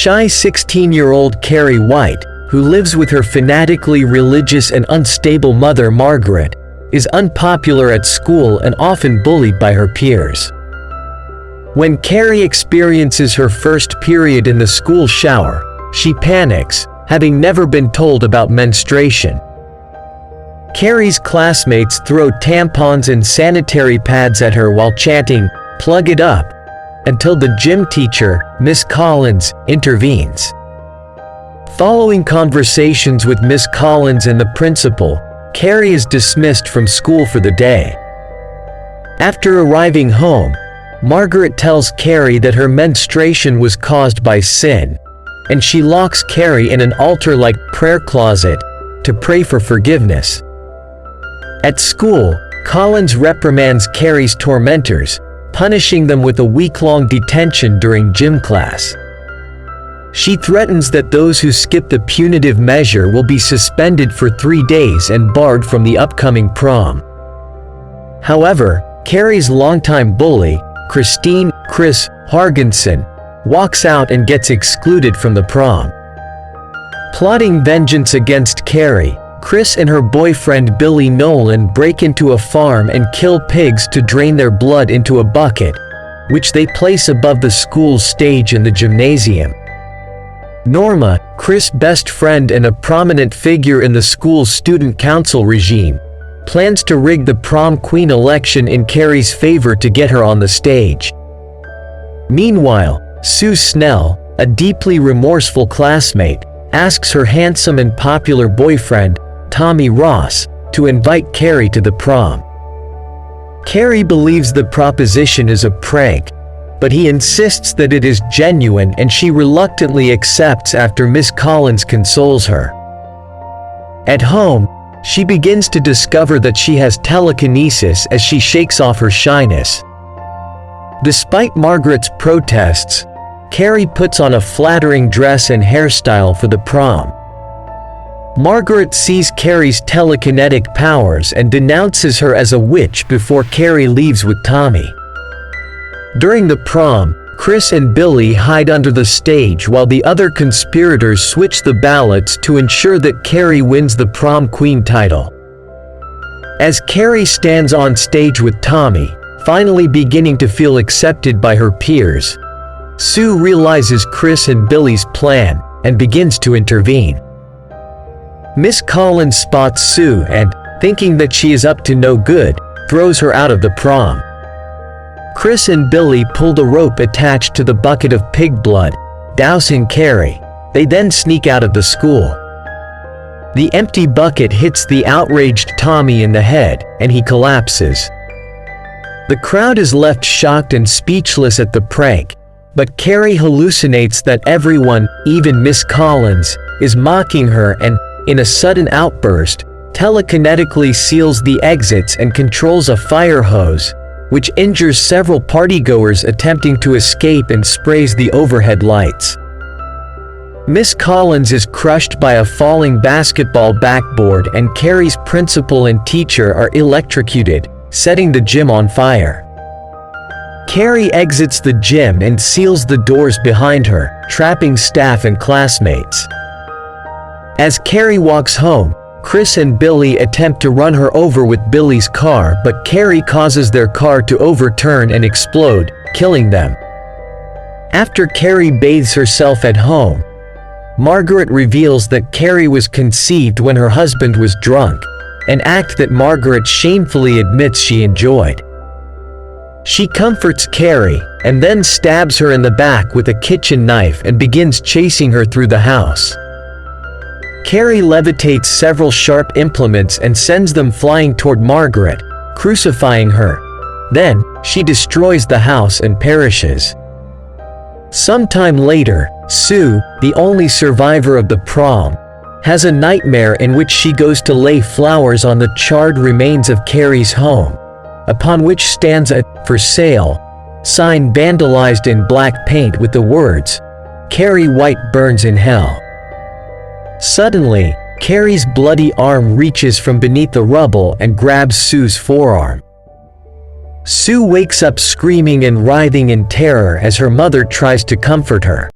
shy 16-year-old Carrie White, who lives with her fanatically religious and unstable mother Margaret, is unpopular at school and often bullied by her peers. When Carrie experiences her first period in the school shower, she panics, having never been told about menstruation. Carrie's classmates throw tampons and sanitary pads at her while chanting, "Plug it up," until the gym teacher, Miss Collins, intervenes. Following conversations with Miss Collins and the principal, Carrie is dismissed from school for the day. After arriving home, Margaret tells Carrie that her menstruation was caused by sin, and she locks Carrie in an altar-like prayer closet to pray for forgiveness. At school, Collins reprimands Carrie's tormentors, punishing them with a week-long detention during gym class. She threatens that those who skip the punitive measure will be suspended for 3 days and barred from the upcoming prom. However, Carrie's longtime bully, Chris Hargensen, walks out and gets excluded from the prom. Plotting vengeance against Carrie, Chris and her boyfriend Billy Nolan break into a farm and kill pigs to drain their blood into a bucket, which they place above the school's stage in the gymnasium. Norma, Chris' best friend and a prominent figure in the school's student council regime, plans to rig the prom queen election in Carrie's favor to get her on the stage. Meanwhile, Sue Snell, a deeply remorseful classmate, asks her handsome and popular boyfriend, Tommy Ross, to invite Carrie to the prom. Carrie believes the proposition is a prank, but he insists that it is genuine and she reluctantly accepts after Miss Collins consoles her. At home, she begins to discover that she has telekinesis as she shakes off her shyness. Despite Margaret's protests, Carrie puts on a flattering dress and hairstyle for the prom. Margaret sees Carrie's telekinetic powers and denounces her as a witch before Carrie leaves with Tommy. During the prom, Chris and Billy hide under the stage while the other conspirators switch the ballots to ensure that Carrie wins the prom queen title. As Carrie stands on stage with Tommy, finally beginning to feel accepted by her peers, Sue realizes Chris and Billy's plan and begins to intervene. Miss Collins spots Sue and, thinking that she is up to no good, throws her out of the prom. Chris and Billy pull the rope attached to the bucket of pig blood, dousing Carrie. They then sneak out of the school. The empty bucket hits the outraged Tommy in the head, and he collapses. The crowd is left shocked and speechless at the prank, but Carrie hallucinates that everyone, even Miss Collins, is mocking her and, in a sudden outburst, telekinetically seals the exits and controls a fire hose, which injures several partygoers attempting to escape and sprays the overhead lights. Miss Collins is crushed by a falling basketball backboard and Carrie's principal and teacher are electrocuted, setting the gym on fire. Carrie exits the gym and seals the doors behind her, trapping staff and classmates. As Carrie walks home, Chris and Billy attempt to run her over with Billy's car, but Carrie causes their car to overturn and explode, killing them. After Carrie bathes herself at home, Margaret reveals that Carrie was conceived when her husband was drunk, an act that Margaret shamefully admits she enjoyed. She comforts Carrie, and then stabs her in the back with a kitchen knife and begins chasing her through the house. Carrie levitates several sharp implements and sends them flying toward Margaret, crucifying her. Then, she destroys the house and perishes. Sometime later, Sue, the only survivor of the prom, has a nightmare in which she goes to lay flowers on the charred remains of Carrie's home, upon which stands a "For Sale" sign vandalized in black paint with the words, "Carrie White burns in hell." Suddenly, Carrie's bloody arm reaches from beneath the rubble and grabs Sue's forearm. Sue wakes up screaming and writhing in terror as her mother tries to comfort her.